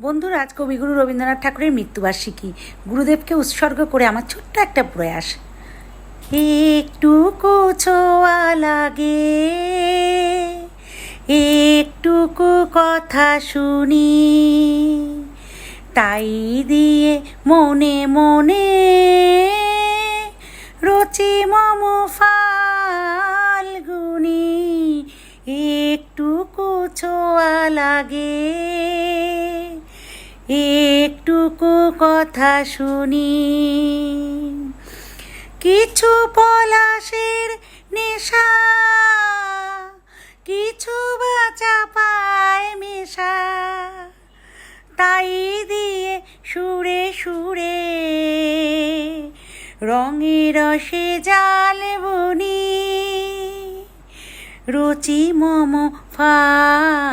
বন্ধুরা, আজ কবিগুরু রবীন্দ্রনাথ ঠাকুরের মৃত্যুবার্ষিকী। গুরুদেবকে উৎসর্গ করে আমার ছোট্ট একটা প্রয়াস। একটুকু ছোঁয়া লাগে, একটুকু কথা শুনি, তাই দিয়ে মনে মনে রচি মম ফাল্গুনি। একটুকু ছোঁয়া লাগে, একটুকু কথা শুনি, কিছু পলাশের নেশা, কিছু বাঁচা পায় মেশা, তাই দিয়ে সুরে সুরে রঙে রসে জাল বুনি, রুচি মম ফাল্গুনি।